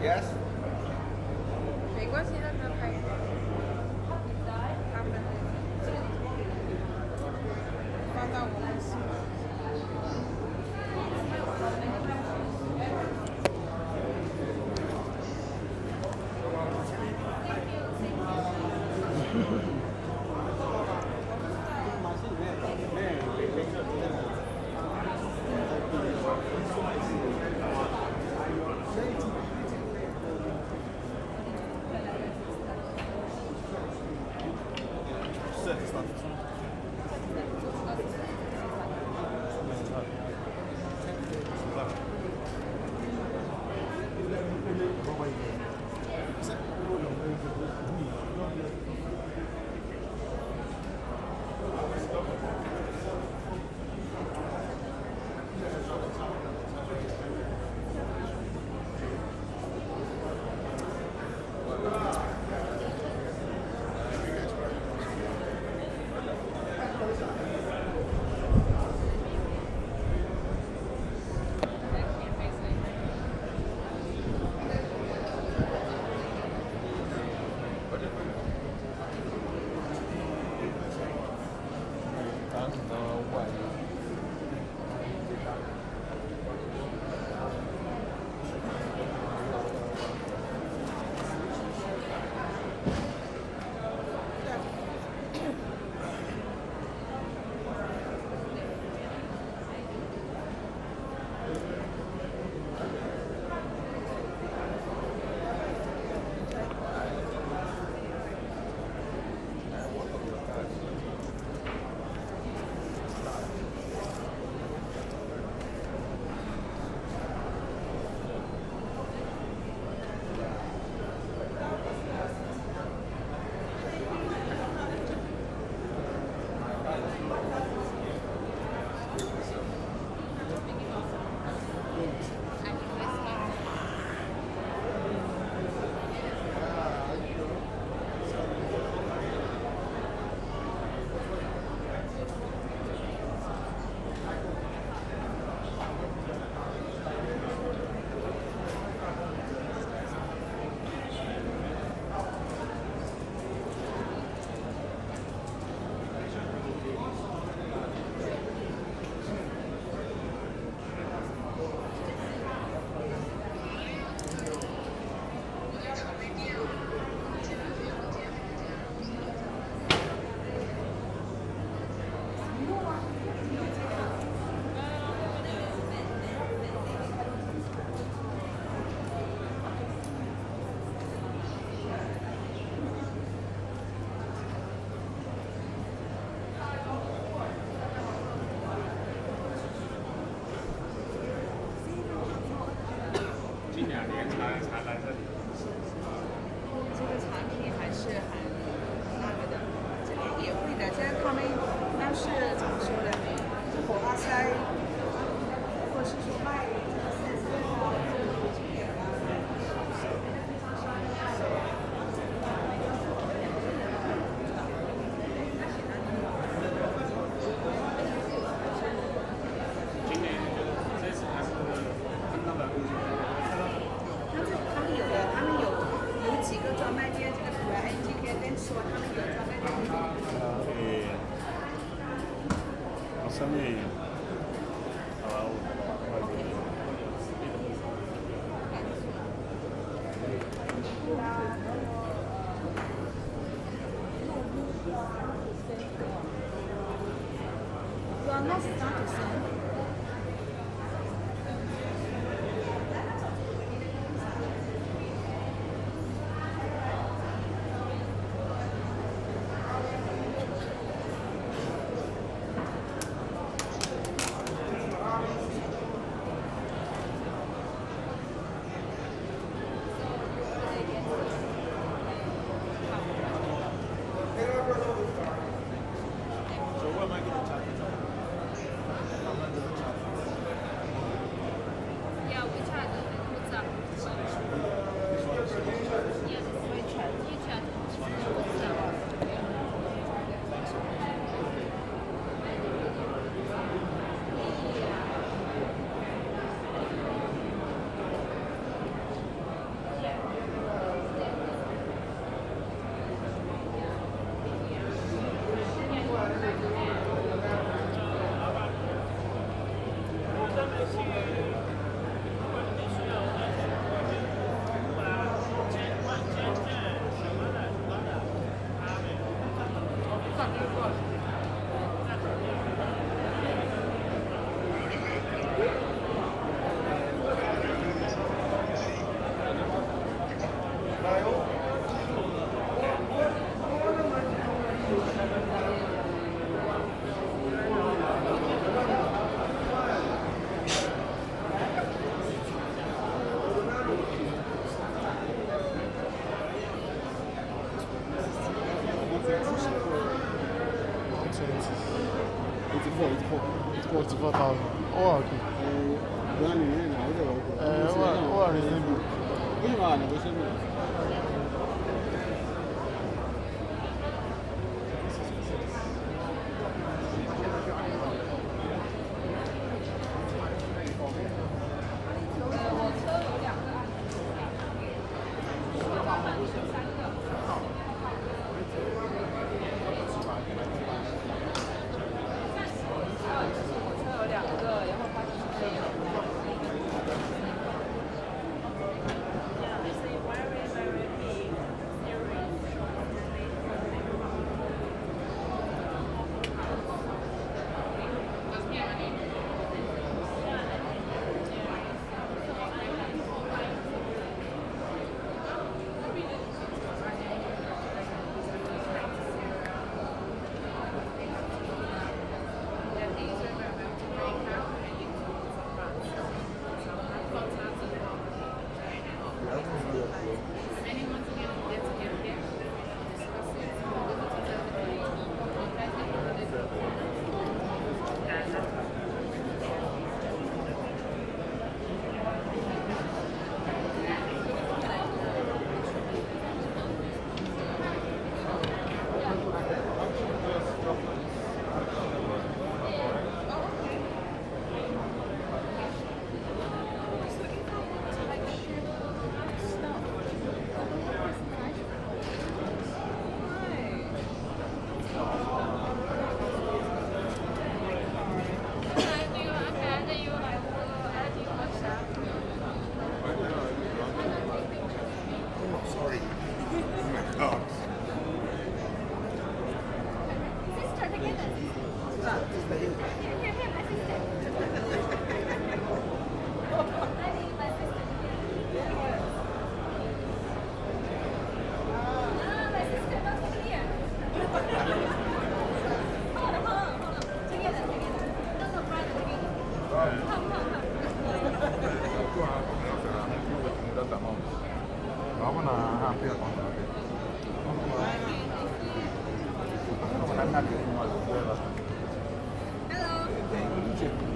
Yes。没关系，让他拍。他们发到我们系。这个产品还是很那个的，这里也会的。现在他们那是怎么说的？火花塞，或是说卖上面You are not start to send. So what am I going to talk about? 84,000. Oh, okay. What is it?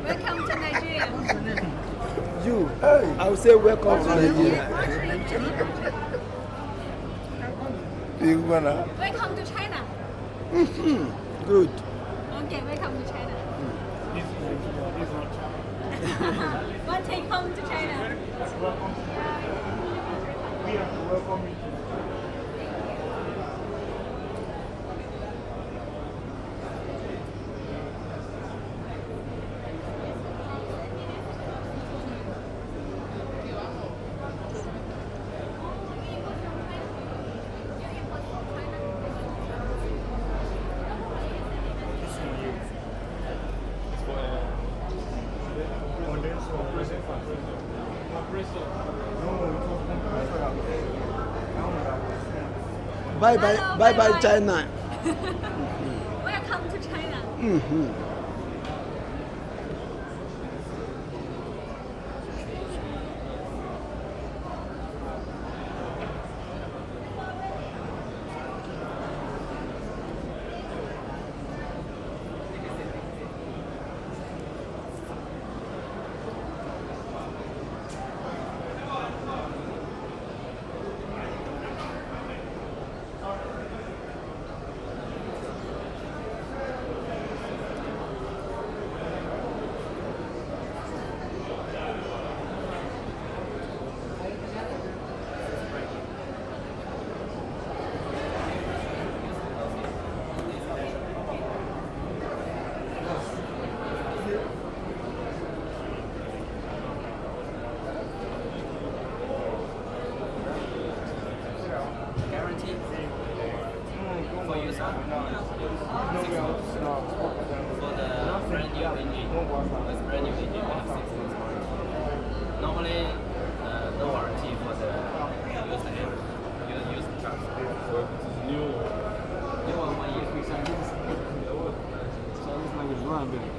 Welcome to Nigeria. You, I would say welcome to Nigeria. Welcome to China. Good. Okay, welcome to China. One take home to China. Bye bye, Hello, bye bye, bye-bye. China. Welcome to China. For the brand new engine, with brand new engine, we have 6 months warranty. Normally, no warranty for the used trucks. New. New one 1 year. Service like it's run, baby.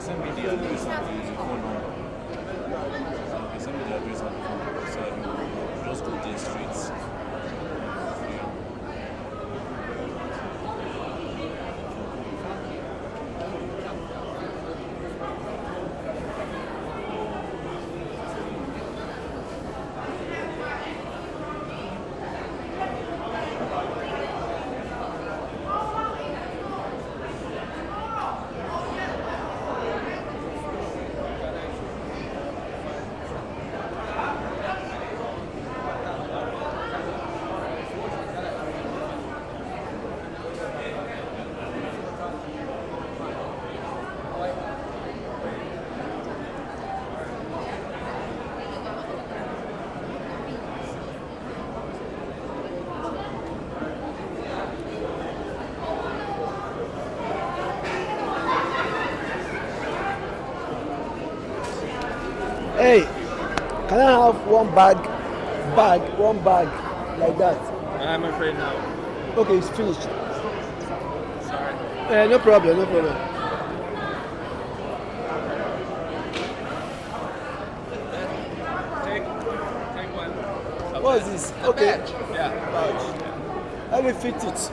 Send me the address and the phone number. Okay, send me the address and the phone number so I know just go there straight. Hey, can I have one bag, one bag, like that? I'm afraid no. Okay, it's finished. Sorry. No problem, no problem. Take one. What is this? Okay, Yeah. let me fit it.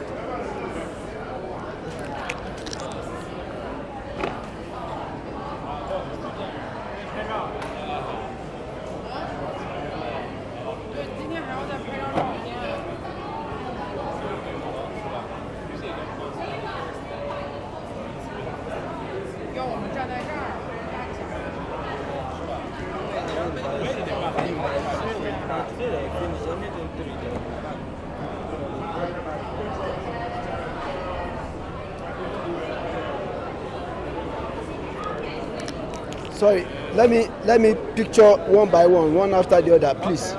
Sorry, let me picture one by one after the other, please.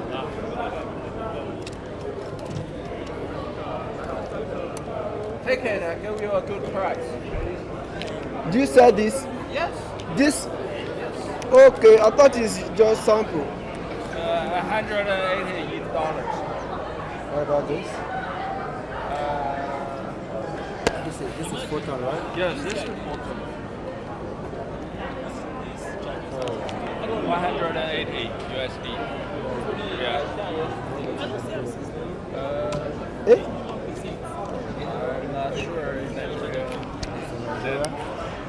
Take it, I give you a good price. Do you sell this? Yes. This? Okay, I thought it's just sample. $180. What about this? This is photon, right? Yes, this is 180 USD. Yeah. Eh? I'm not sure in Nigeria.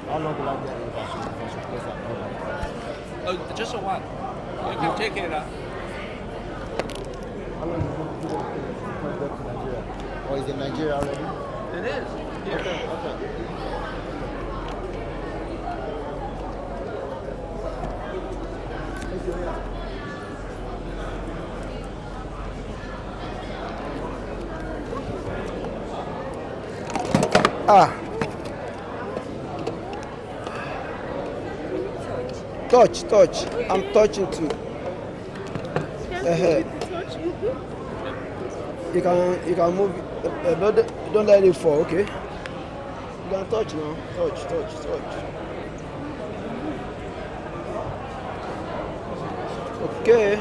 How long will I get if I should place that order? Oh, just one. You can take it. How long is it going to get to Nigeria? Or is it Nigeria already? It is. Here. Okay. Ah. Touch. I'm touching too. You can move. Don't let it fall. Okay. You can touch now. Touch. Okay.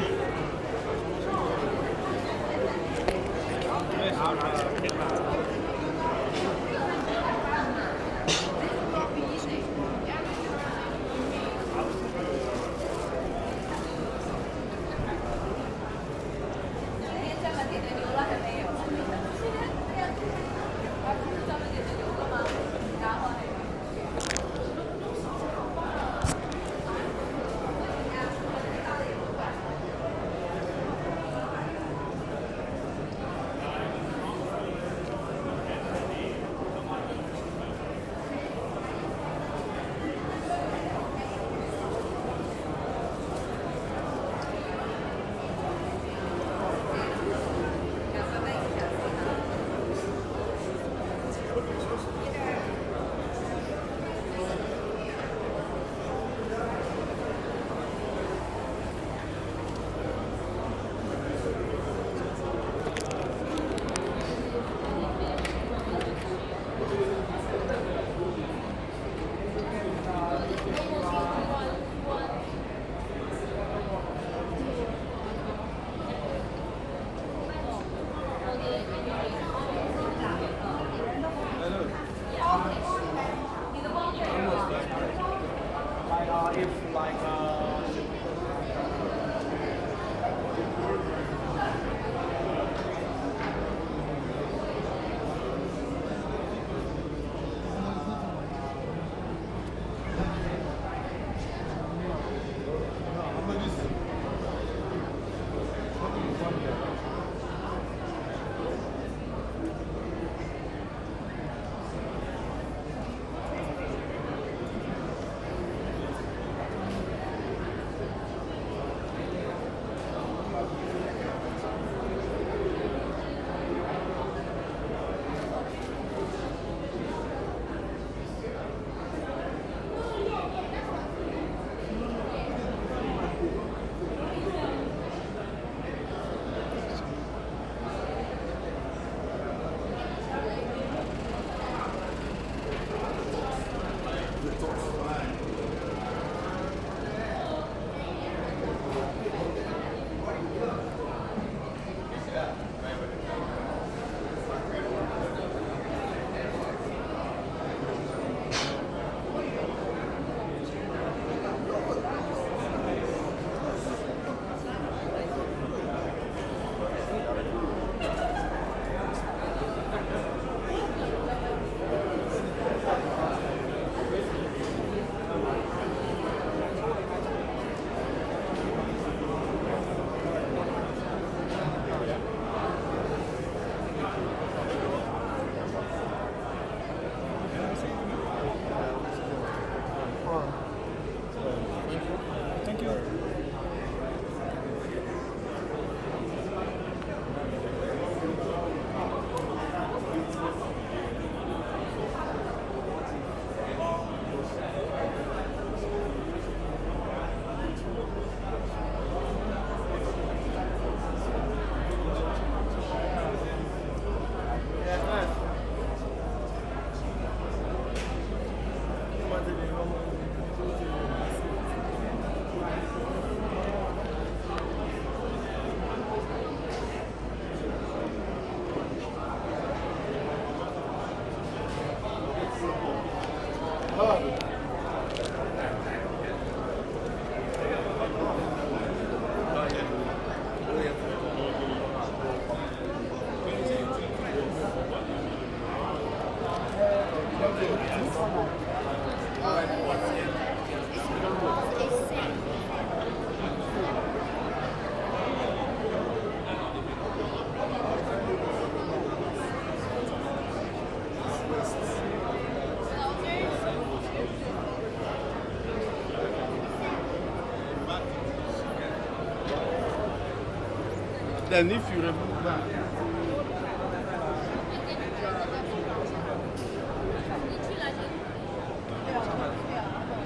Then if you remove that,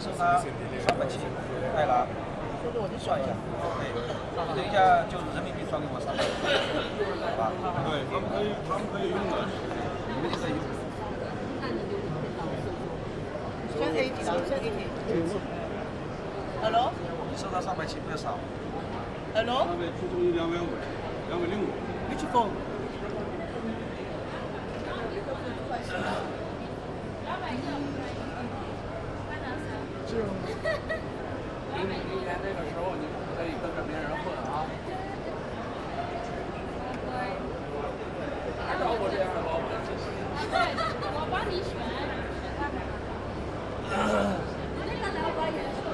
是他370艾拉，算一下，对，等一下就人民币转给我300，好吧？对，他们可以用的。你们就可以用。先 A 几张？先 A 几？Hello？你收到370不要少。 Hello？那边出中1两百5，205。Which phone？明年这个时候，你不可以跟着别人混啊！哪找过这样的老板？我帮你选。那个老板也说。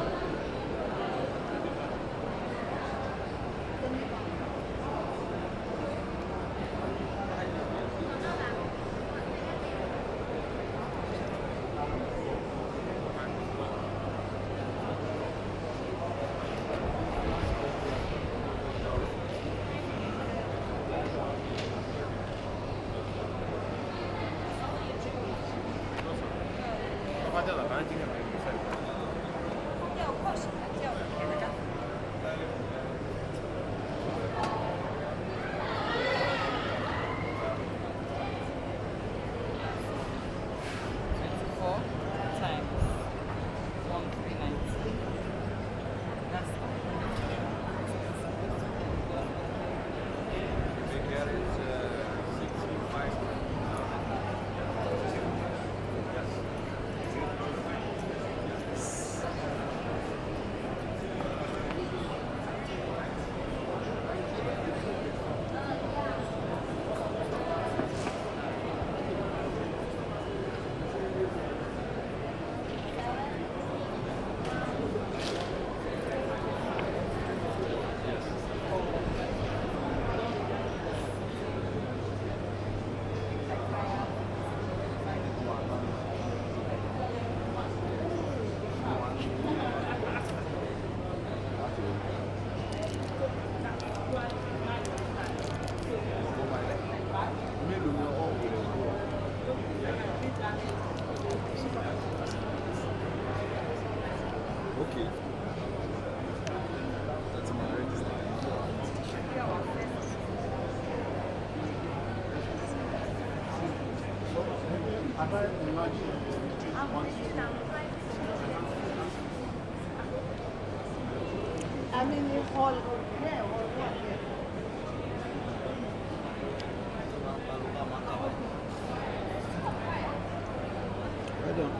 发掉了，反正今天没比赛。要靠什么叫？Okay. That's my I mean, you call yeah, or what? Hold on.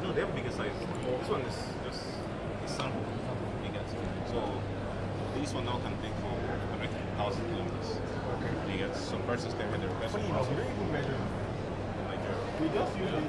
No, they have bigger size. This one is just a sample, I guess. So this one now can take for 100,000 kilometers. Okay. You get some persons came with their request. Funny enough, very good measurement. We just use it.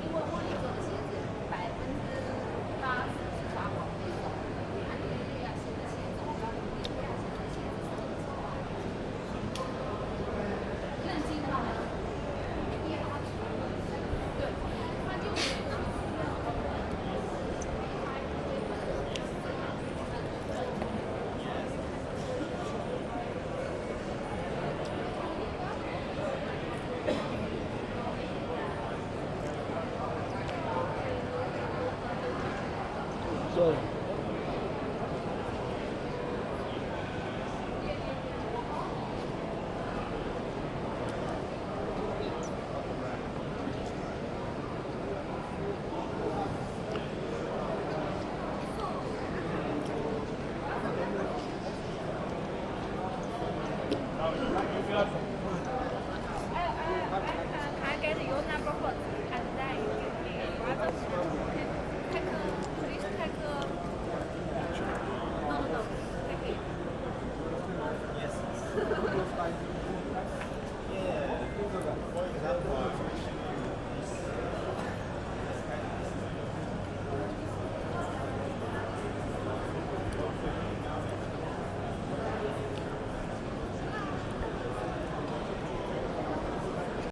因为茉莉做的鞋子80%是刷好配送，按你那样新的鞋子，我告诉你，这样新的鞋子认金的话呢，对，它就是。Sorry.